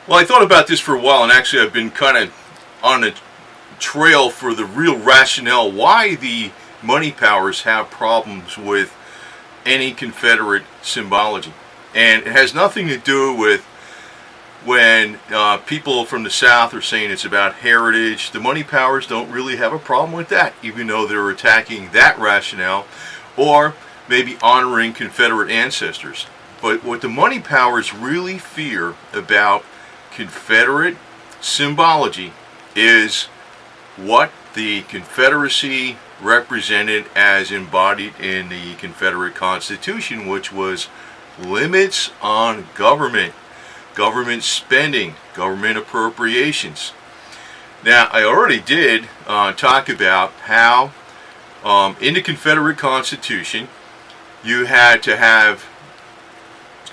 Well, I thought about this for a while, and actually I've been kind of on a trail for the real rationale why the money powers have problems with any Confederate symbology. And it has nothing to do with when people from the South are saying it's about heritage. The money powers don't really have a problem with that, even though they're attacking that rationale, or maybe honoring Confederate ancestors. But what the money powers really fear about Confederate symbology is what the Confederacy represented as embodied in the Confederate Constitution, which was limits on government spending, government appropriations. Now, I already did talk about how in the Confederate Constitution you had to have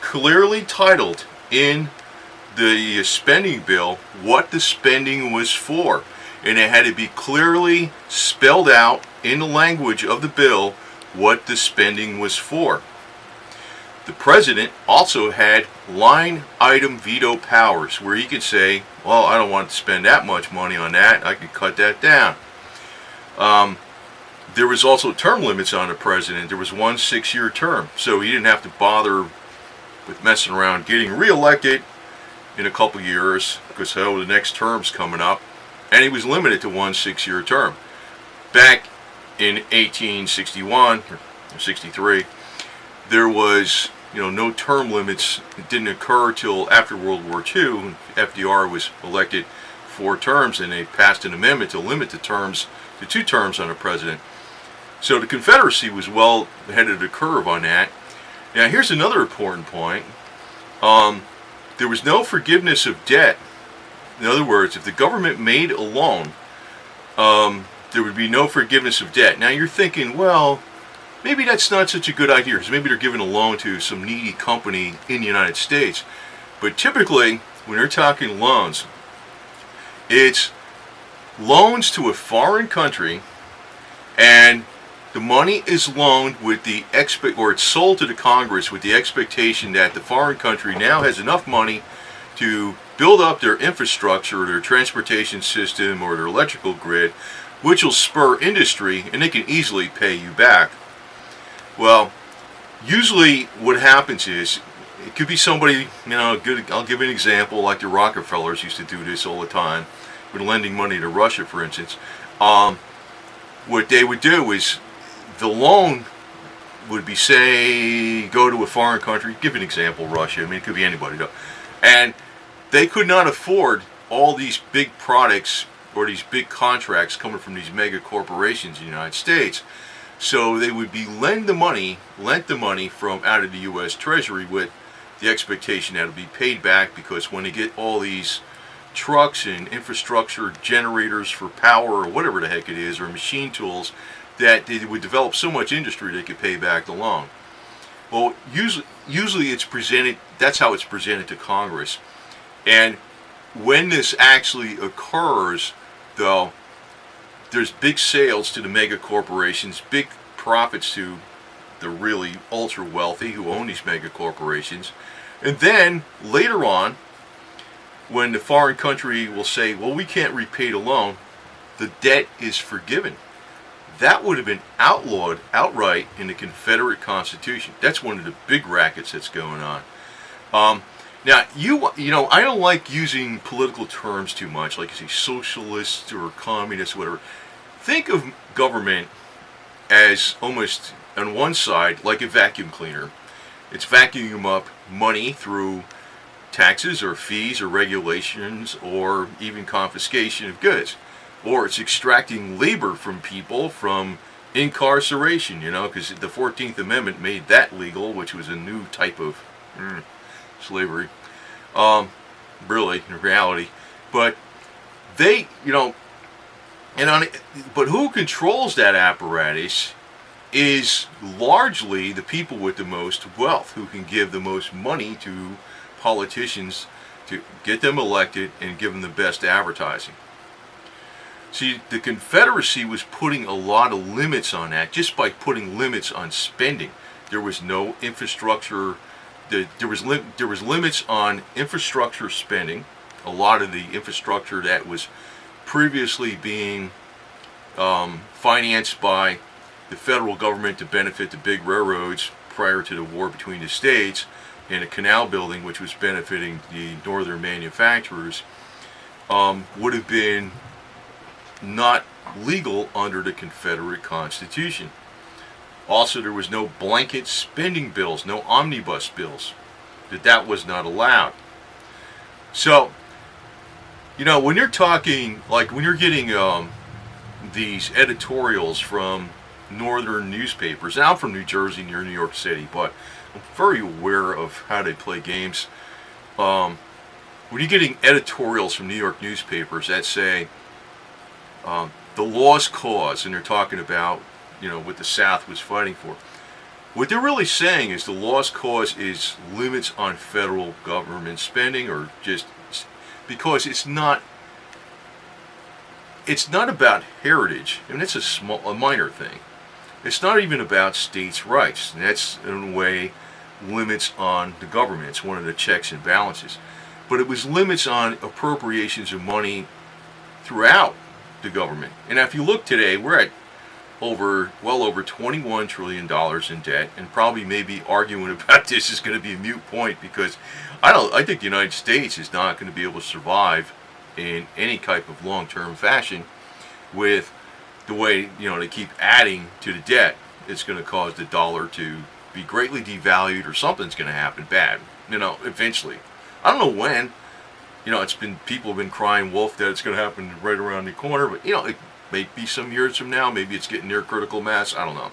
clearly titled in the spending bill what the spending was for, and it had to be clearly spelled out in the language of the bill what the spending was for. The president also had line item veto powers, where he could say, well, I don't want to spend that much money on that, I could cut that down. There was also term limits on the president. There was one 6-year term, so he didn't have to bother with messing around getting reelected in a couple years, because the next term's coming up, and he was limited to one 6-year term. Back in 1861 or 63, there was no term limits. It didn't occur till after World War II. FDR was elected 4 terms, and they passed an amendment to limit the terms to 2 terms on a president. So the Confederacy was well ahead of the curve on that. Now here's another important point. There was no forgiveness of debt. In other words, if the government made a loan, there would be no forgiveness of debt. Now you're thinking, well, maybe that's not such a good idea, because maybe they're giving a loan to some needy company in the United States. But typically, when they're talking loans, it's loans to a foreign country, and the money is loaned with the or it's sold to the Congress with the expectation that the foreign country now has enough money to build up their infrastructure, their transportation system, or their electrical grid, which will spur industry, and they can easily pay you back. Well, usually what happens is, it could be somebody, good. I'll give an example, like the Rockefellers used to do this all the time, with lending money to Russia, for instance. What they would do is, the loan would be, say, go to a foreign country, give an example, Russia, it could be anybody though, and they could not afford all these big products or these big contracts coming from these mega corporations in the United States. So they would be lent the money from out of the U.S. Treasury with the expectation that it would be paid back, because when they get all these trucks and infrastructure generators for power or whatever the heck it is, or machine tools, that they would develop so much industry they could pay back the loan. Well, usually it's presented, that's how it's presented to Congress. And when this actually occurs, though, there's big sales to the mega corporations, big profits to the really ultra wealthy who own these mega corporations. And then later on, when the foreign country will say, well, we can't repay the loan, the debt is forgiven. That would have been outlawed outright in the Confederate Constitution. That's one of the big rackets that's going on. Now, I don't like using political terms too much, like you say socialist or communist, whatever. Think of government as almost, on one side, like a vacuum cleaner. It's vacuuming up money through taxes or fees or regulations or even confiscation of goods. Or it's extracting labor from people from incarceration, because the 14th Amendment made that legal, which was a new type of slavery, really, in reality. But they, but who controls that apparatus is largely the people with the most wealth, who can give the most money to politicians to get them elected and give them the best advertising. See, the Confederacy was putting a lot of limits on that, just by putting limits on spending. There was no infrastructure. There was limits on infrastructure spending. a lot of the infrastructure that was previously being financed by the federal government to benefit the big railroads prior to the war between the states, and a canal building which was benefiting the northern manufacturers, would have been not legal under the Confederate Constitution. Also, there was no blanket spending bills, no omnibus bills, that was not allowed. So, when you're talking, like when you're getting these editorials from northern newspapers, and I'm from New Jersey near New York City, but I'm very aware of how they play games. When you're getting editorials from New York newspapers that say the lost cause, and they're talking about what the South was fighting for, what they're really saying is the lost cause is limits on federal government spending, or just because it's not about heritage, and it's a minor thing. It's not even about states' rights. And that's in a way limits on the government. It's one of the checks and balances. But it was limits on appropriations of money throughout the government. And if you look today, we're at well over $21 trillion in debt, and probably maybe arguing about this is going to be a moot point, because I think the United States is not going to be able to survive in any type of long-term fashion with the way they keep adding to the debt. It's going to cause the dollar to be greatly devalued, or something's going to happen bad eventually. I don't know when. People have been crying wolf that it's going to happen right around the corner, but it may be some years from now. Maybe it's getting near critical mass. I don't know.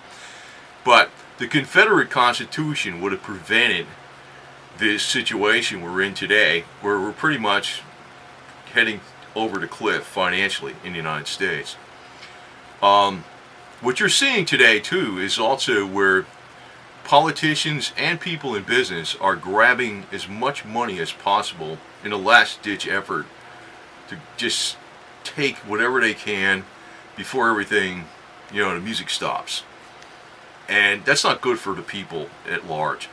But the Confederate Constitution would have prevented this situation we're in today, where we're pretty much heading over the cliff financially in the United States. What you're seeing today too is also where politicians and people in business are grabbing as much money as possible in a last-ditch effort to just take whatever they can before everything, the music stops. And that's not good for the people at large.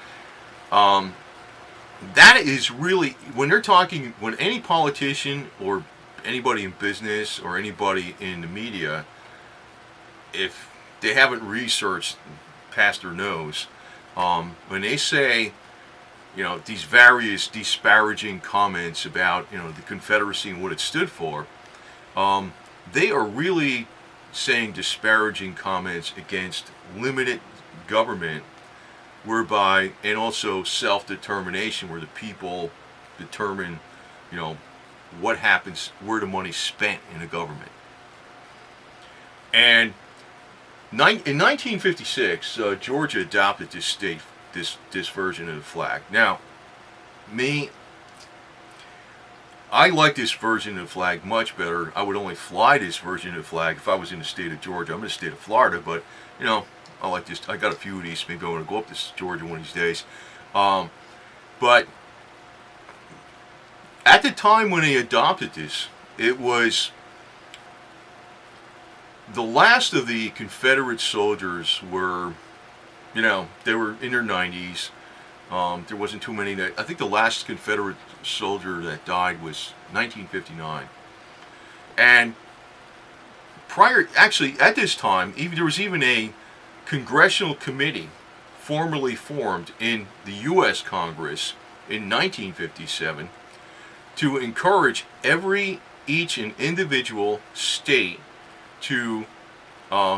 That is really, when any politician or anybody in business or anybody in the media, if they haven't researched past their nose, when they say, these various disparaging comments about, the Confederacy and what it stood for, they are really saying disparaging comments against limited government, whereby, and also self-determination, where the people determine, what happens, where the money's spent in the government. And in 1956, Georgia adopted this version of the flag. Now, I like this version of the flag much better. I would only fly this version of the flag if I was in the state of Georgia. I'm in the state of Florida, but I like this. I got a few of these. Maybe I want to go up to Georgia one of these days. But at the time when they adopted this, it was the last of the Confederate soldiers were, they were in their 90s. There wasn't too many I think the last Confederate soldier that died was 1959. And at this time, there was even a congressional committee formally formed in the U.S. Congress in 1957 to encourage each and individual state to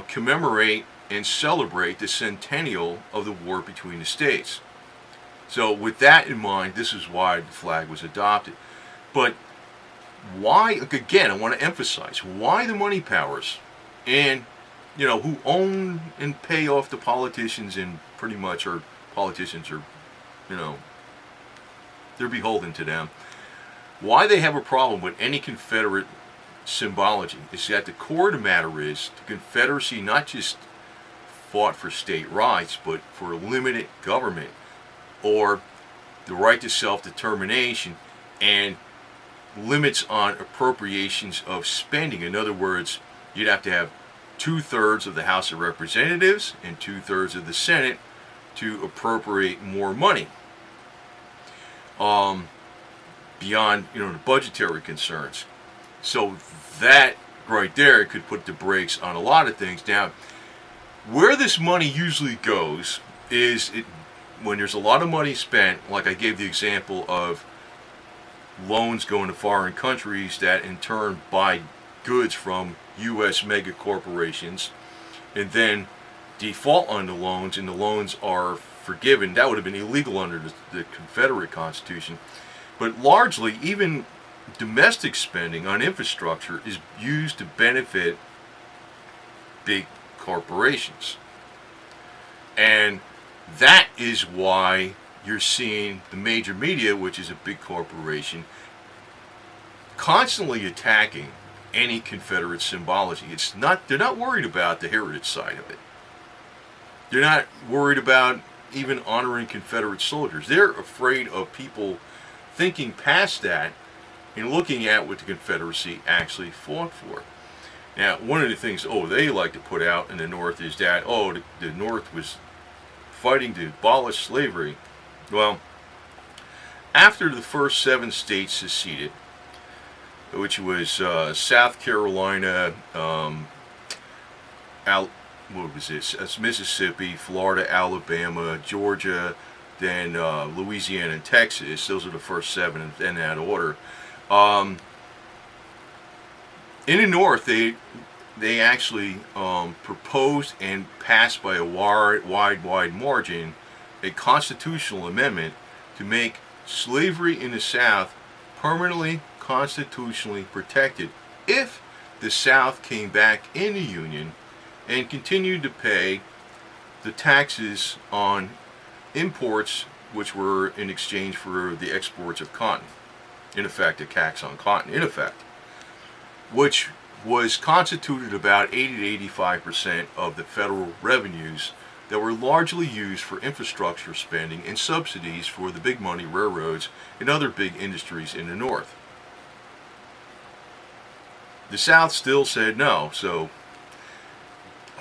commemorate and celebrate the centennial of the war between the states. So with that in mind, this is why the flag was adopted. But why, again, I want to emphasize, why the money powers and, who own and pay off the politicians, and pretty much politicians are, they're beholden to them. Why they have a problem with any Confederate symbology is that the core of the matter is the Confederacy not just fought for state rights, but for limited government, or the right to self-determination, and limits on appropriations of spending. In other words, you'd have to have 2/3 of the House of Representatives and 2/3 of the Senate to appropriate more money. beyond, the budgetary concerns. So that right there could put the brakes on a lot of things. Now, where this money usually goes is when there's a lot of money spent, like I gave the example of loans going to foreign countries that in turn buy goods from U.S. mega corporations and then default on the loans, and the loans are forgiven. That would have been illegal under the Confederate Constitution. But largely, even domestic spending on infrastructure is used to benefit big corporations. And that is why you're seeing the major media, which is a big corporation, constantly attacking any Confederate symbology. They're not worried about the heritage side of it. They're not worried about even honoring Confederate soldiers. They're afraid of people thinking past that and looking at what the Confederacy actually fought for. Now, one of the things, they like to put out in the North is that, the North was fighting to abolish slavery. Well, after the first 7 states seceded, which was South Carolina, Mississippi, Florida, Alabama, Georgia, then Louisiana and Texas. Those are the first 7 in that order. In the North, they actually proposed and passed by a wide margin a constitutional amendment to make slavery in the South permanently constitutionally protected if the South came back in the Union and continued to pay the taxes on imports which were in exchange for the exports of cotton. In effect, a tax on cotton, in effect, which was constituted about 80 to 85% of the federal revenues that were largely used for infrastructure spending and subsidies for the big money railroads and other big industries in the North. The South still said no, so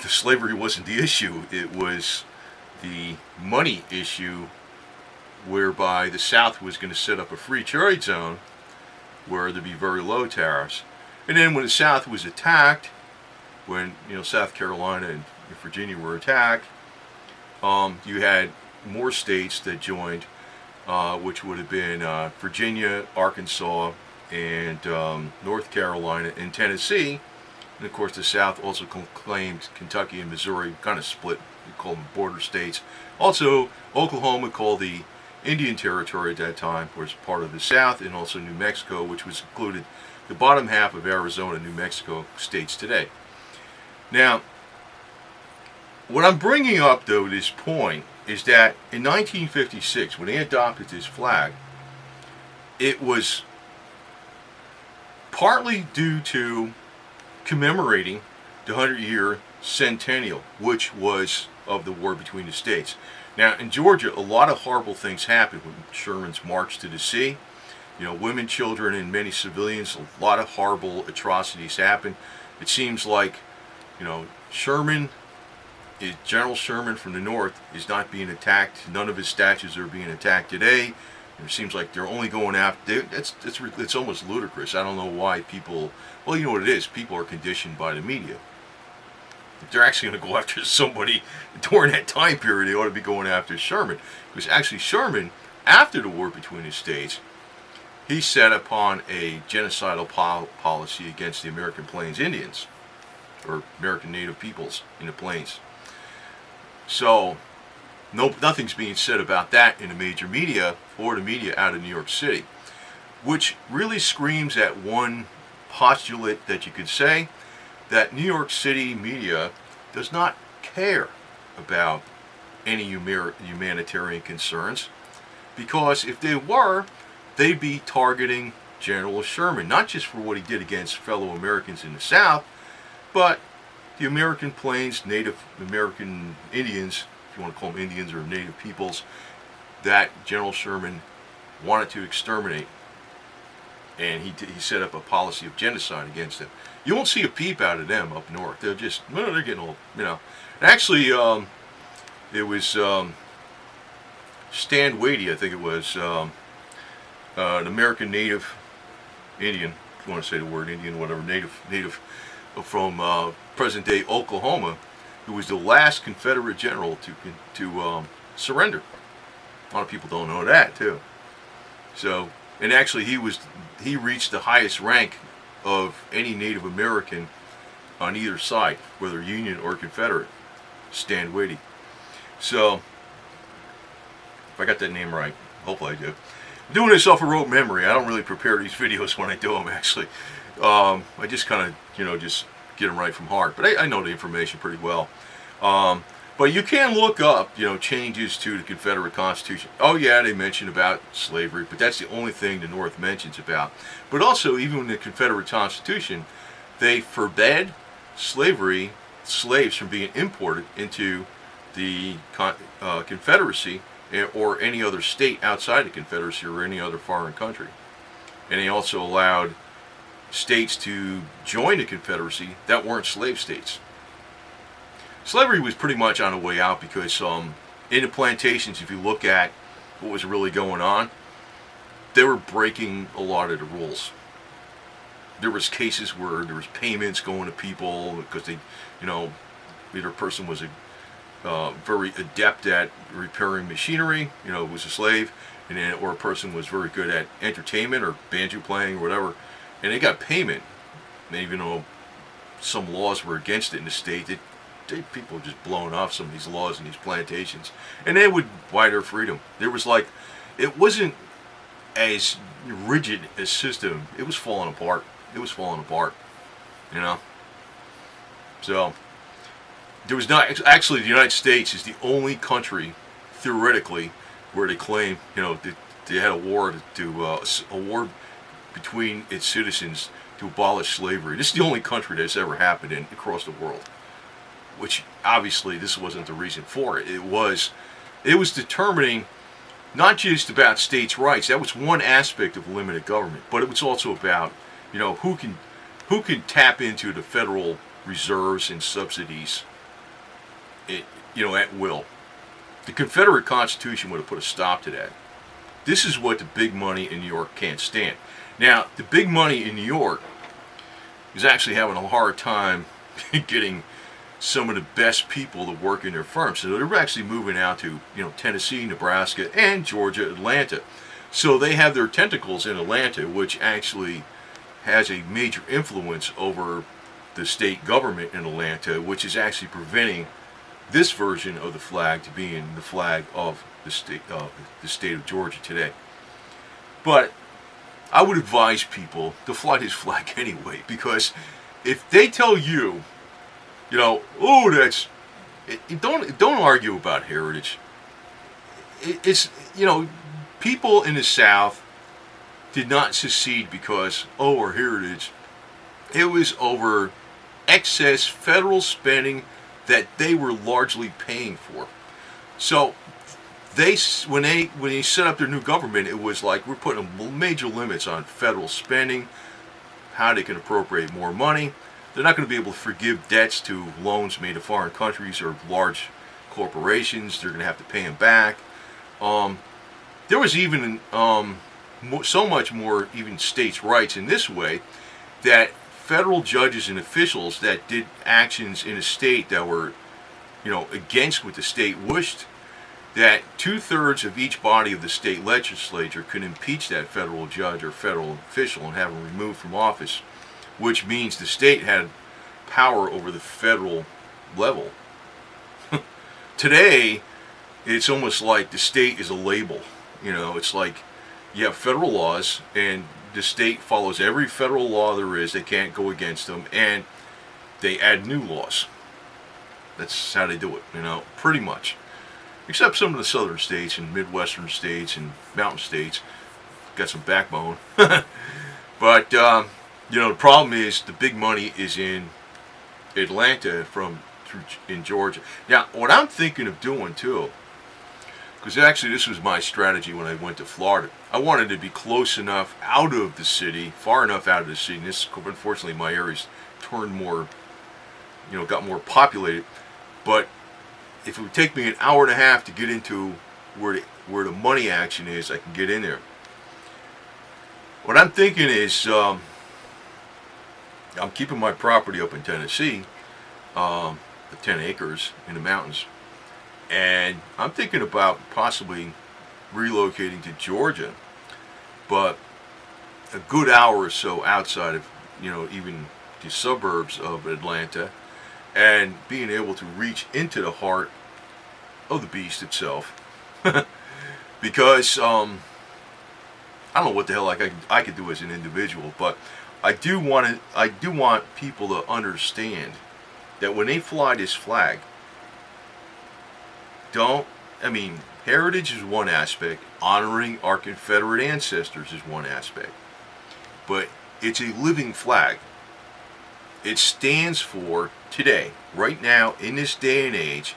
the slavery wasn't the issue. It was the money issue, whereby the South was going to set up a free trade zone where there'd be very low tariffs. And then when the South was attacked, when South Carolina and Virginia were attacked, you had more states that joined, which would have been Virginia, Arkansas, and North Carolina and Tennessee. And of course the South also claimed Kentucky and Missouri, kind of split, we call them border states. Also Oklahoma, called the Indian Territory at that time, was part of the South, and also New Mexico, which was included the bottom half of Arizona and New Mexico states today. Now, what I'm bringing up, though, at this point, is that in 1956, when they adopted this flag, it was partly due to commemorating the 100-year centennial, which was of the war between the states. Now, in Georgia, a lot of horrible things happened when Sherman's march to the sea. Women, children, and many civilians, a lot of horrible atrocities happened. It seems like, General Sherman from the North is not being attacked. None of his statues are being attacked today. It seems like they're only going after. It's almost ludicrous. I don't know why people. Well, you know what it is. People are conditioned by the media. If they're actually going to go after somebody during that time period, they ought to be going after Sherman, because actually Sherman, after the war between the states, he set upon a genocidal policy against the American Plains Indians, or American Native peoples in the Plains. So, nothing's being said about that in the major media or the media out of New York City, which really screams at one postulate that you could say, that New York City media does not care about any humanitarian concerns, because if they were, they'd be targeting General Sherman, not just for what he did against fellow Americans in the South, but the American Plains, Native American Indians, if you want to call them Indians or Native peoples, that General Sherman wanted to exterminate. And he set up a policy of genocide against them. You won't see a peep out of them up north. They're just, they're getting old, Actually, it was Stan Wadey, I think it was, an American native Indian, if you want to say the word Indian, whatever, native from present-day Oklahoma, who was the last Confederate general to surrender. A lot of people don't know that too. So, and actually, he reached the highest rank of any Native American on either side, whether Union or Confederate. Stand Whitty. So, if I got that name right, hopefully I do. I'm doing this off a rote memory. I don't really prepare these videos when I do them, actually. I just kind of, just get them right from heart. But I know the information pretty well. But you can look up, changes to the Confederate Constitution. Oh yeah, they mention about slavery, but that's the only thing the North mentions about. But also, even in the Confederate Constitution, they forbade slaves from being imported into the Confederacy or any other state outside the Confederacy or any other foreign country. And they also allowed states to join the Confederacy that weren't slave states. Slavery was pretty much on the way out because in the plantations, if you look at what was really going on, they were breaking a lot of the rules. There was cases where there was payments going to people because they, either a person was very adept at repairing machinery, was a slave, or a person was very good at entertainment or banjo playing or whatever, and they got payment. And even though some laws were against it in the state, people were just blowing off some of these laws in these plantations, and they would buy their freedom. There was it wasn't as rigid a system. It was falling apart. So there was not actually, the United States is the only country theoretically where they claim they had a war between its citizens to abolish slavery. This is the only country that's ever happened in across the world. Which obviously this wasn't the reason for it. It was determining not just about states' rights. That was one aspect of limited government, but it was also about who can tap into the federal reserves and subsidies at will. The Confederate Constitution would have put a stop to that. This is what the big money in New York can't stand. Now, the big money in New York is actually having a hard time getting some of the best people to work in their firms. So they're actually moving out to Tennessee, Nebraska, and Georgia, Atlanta. So they have their tentacles in Atlanta, which actually has a major influence over the state government in Atlanta, which is actually preventing this version of the flag to being the flag of the state of Georgia today. But I would advise people to fly this flag anyway, because if they tell you, don't argue about heritage. It's people in the South did not secede because our heritage. It was over excess federal spending that they were largely paying for. So when they set up their new government, it was like, we're putting major limits on federal spending, how they can appropriate more money. They're not going to be able to forgive debts to loans made to foreign countries or large corporations. They're going to have to pay them back. There was even so much more even states' rights in this way, that federal judges and officials that did actions in a state that were, against what the state wished, that 2/3 of each body of the state legislature could impeach that federal judge or federal official and have him removed from office, which means the state had power over the federal level. Today, it's almost like the state is a label. It's like you have federal laws, and the state follows every federal law there is. They can't go against them, and they add new laws. That's how they do it, pretty much. Except some of the southern states and midwestern states and mountain states got some backbone. But the problem is the big money is in Atlanta in Georgia. Now, what I'm thinking of doing too, because actually this was my strategy when I went to Florida. I wanted to be close enough out of the city, far enough out of the city. And this, unfortunately, my area's turned more, got more populated. But if it would take me an hour and a half to get into where the money action is, I can get in there. What I'm thinking is, I'm keeping my property up in Tennessee, the 10 acres in the mountains, and I'm thinking about possibly relocating to Georgia, but a good hour or so outside of, even the suburbs of Atlanta, and being able to reach into the heart of the beast itself. Because I don't know what the hell I could do as an individual, but I do want people to understand that when they fly this flag, heritage is one aspect, honoring our Confederate ancestors is one aspect, but it's a living flag. It stands for today, right now, in this day and age,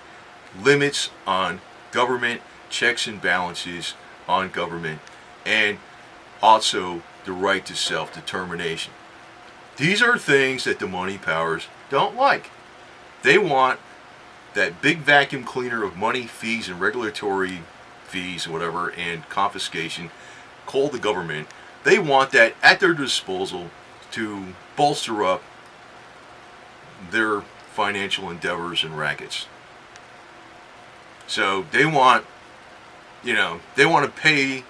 limits on government, checks and balances on government, and also the right to self-determination. These are things that the money powers don't like. They want that big vacuum cleaner of money, fees, and regulatory fees, and whatever, and confiscation, called the government. They want that at their disposal to bolster up their financial endeavors and rackets. So they want to pay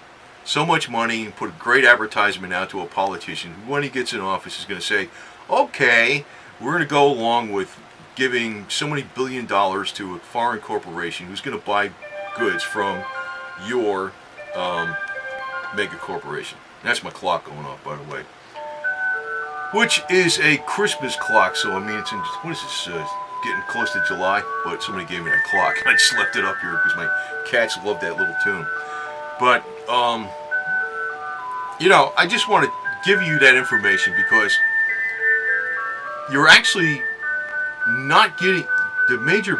so much money and put a great advertisement out to a politician who, when he gets in office, is going to say, okay, we're going to go along with giving so many $1 billion to a foreign corporation who's going to buy goods from your mega corporation. That's my clock going off, by the way. Which is a Christmas clock, so it's in, what is this, getting close to July, but somebody gave me that clock. I just left it up here because my cats love that little tune. But, I just want to give you that information because you're actually not getting, the major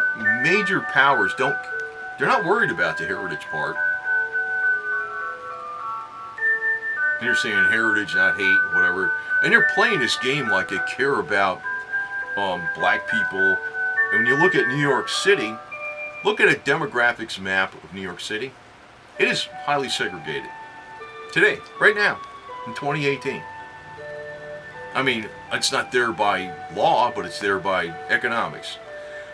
powers they're not worried about the heritage part. And they're saying heritage, not hate, whatever. And they're playing this game like they care about black people. And when you look at New York City, look at a demographics map of New York City. It is highly segregated. Today, right now, in 2018. It's not there by law, but it's there by economics.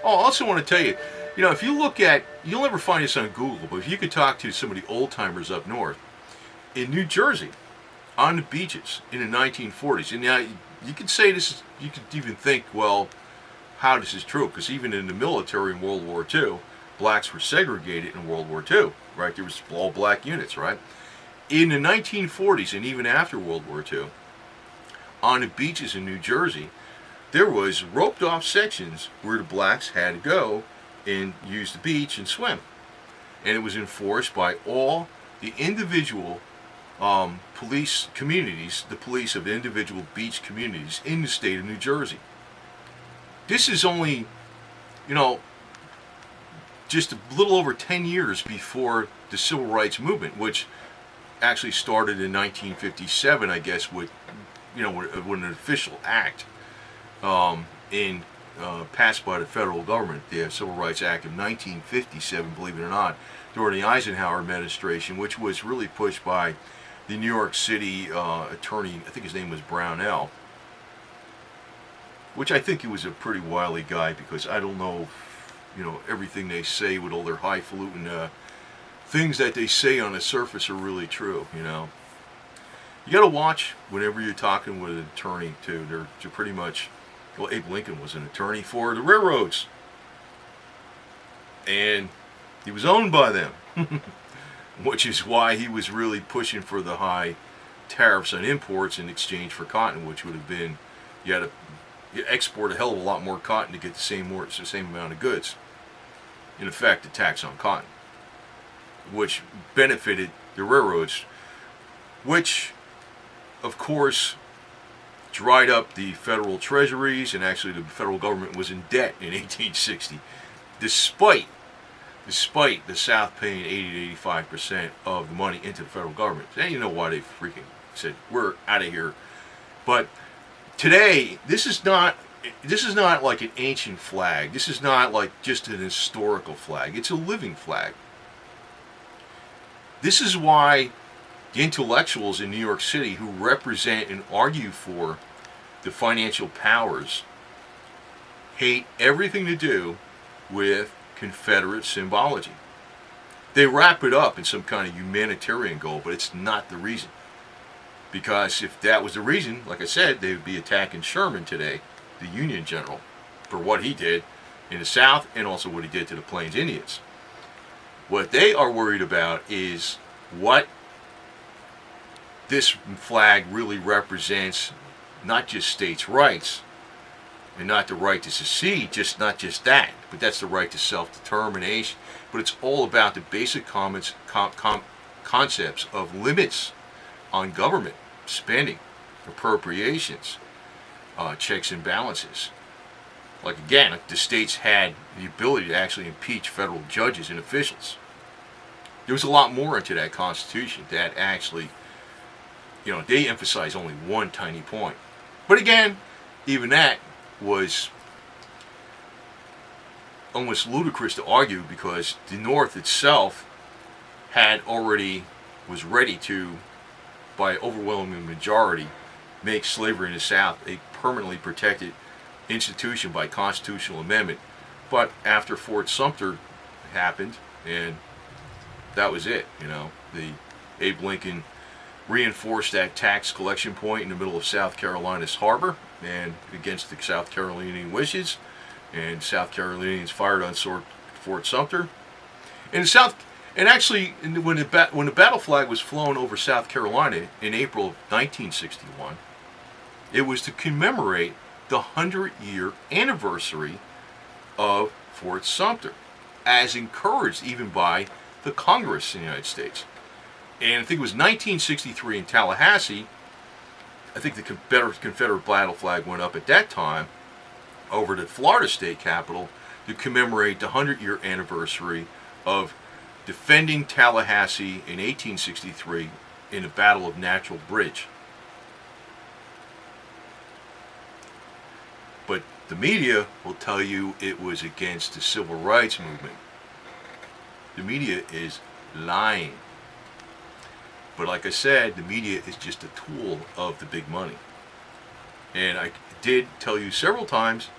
Oh, I also want to tell you, if you look at, you'll never find this on Google, but if you could talk to some of the old timers up north, in New Jersey, on the beaches in the 1940s, and now you could say this, you could even think, well, how this is true, because even in the military in World War II, blacks were segregated in World War II, right? There was all black units, right? In the 1940s and even after World War II, on the beaches in New Jersey, there was roped off sections where the blacks had to go and use the beach and swim. And it was enforced by all the individual police communities, the police of individual beach communities in the state of New Jersey. This is only, just a little over 10 years before the Civil Rights Movement, which actually started in 1957, I guess, with an official act passed by the federal government, the Civil Rights Act of 1957, believe it or not, during the Eisenhower administration, which was really pushed by the New York City attorney, I think his name was Brownell, which I think he was a pretty wily guy, because I don't know, everything they say with all their highfalutin things that they say on the surface are really true, You got to watch whenever you're talking with an attorney, too. They're pretty much, well, Abe Lincoln was an attorney for the railroads, and he was owned by them, which is why he was really pushing for the high tariffs on imports in exchange for cotton, which would have been, you had to export a hell of a lot more cotton to get the same amount of goods. In effect, a tax on cotton, which benefited the railroads, which, of course, dried up the federal treasuries, and actually the federal government was in debt in 1860, despite the South paying 80 to 85% of the money into the federal government. And you know why they freaking said, we're out of here. But today, this is not like an ancient flag. This is not like just an historical flag. It's a living flag. This is why the intellectuals in New York City who represent and argue for the financial powers hate everything to do with Confederate symbology. They wrap it up in some kind of humanitarian goal, but it's not the reason. Because if that was the reason, like I said, they would be attacking Sherman today, the Union general, for what he did in the South and also what he did to the Plains Indians. What they are worried about is what this flag really represents, not just states' rights, and not the right to secede, not just that, but that's the right to self-determination. But it's all about the basic concepts of limits on government spending, appropriations, checks and balances. Like again, the states had the ability to actually impeach federal judges and officials. There was a lot more into that Constitution that actually, they emphasize only one tiny point. But again, even that was almost ludicrous to argue, because the North itself was ready to, by overwhelming majority, make slavery in the South a permanently protected institution by constitutional amendment. But after Fort Sumter happened, and that was it. Abe Lincoln reinforced that tax collection point in the middle of South Carolina's harbor, and against the South Carolinian wishes, and South Carolinians fired on Fort Sumter. And actually, when the battle flag was flown over South Carolina in April of 1961, it was to commemorate the 100-year anniversary of Fort Sumter, as encouraged even by the Congress in the United States. And I think it was 1963 in Tallahassee. I think the Confederate battle flag went up at that time over the Florida state capitol to commemorate the 100-year anniversary of defending Tallahassee in 1863 in the Battle of Natural Bridge. But the media will tell you it was against the civil rights movement. The media is lying. But like I said, the media is just a tool of the big money. And I did tell you several times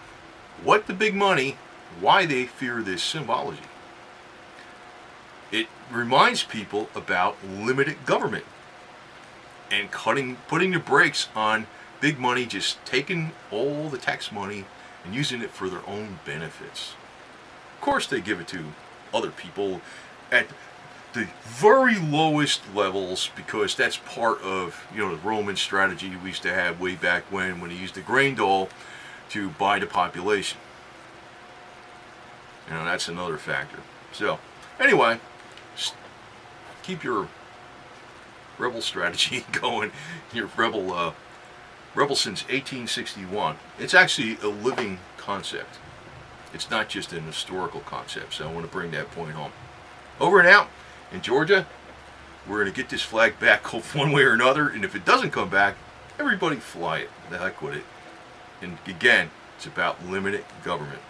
what the big money, why they fear this symbology. It reminds people about limited government and putting the brakes on big money, just taking all the tax money and using it for their own benefits. Of course, they give it to other people at the very lowest levels, because that's part of the Roman strategy we used to have way back when they used the grain dole to buy the population. That's another factor. So anyway, keep your rebel strategy going. Your rebel since 1861. It's actually a living concept. It's not just an historical concept. So I want to bring that point home. Over and out. In Georgia, we're going to get this flag back one way or another, and if it doesn't come back, everybody fly it. The heck with it. And again, it's about limited government.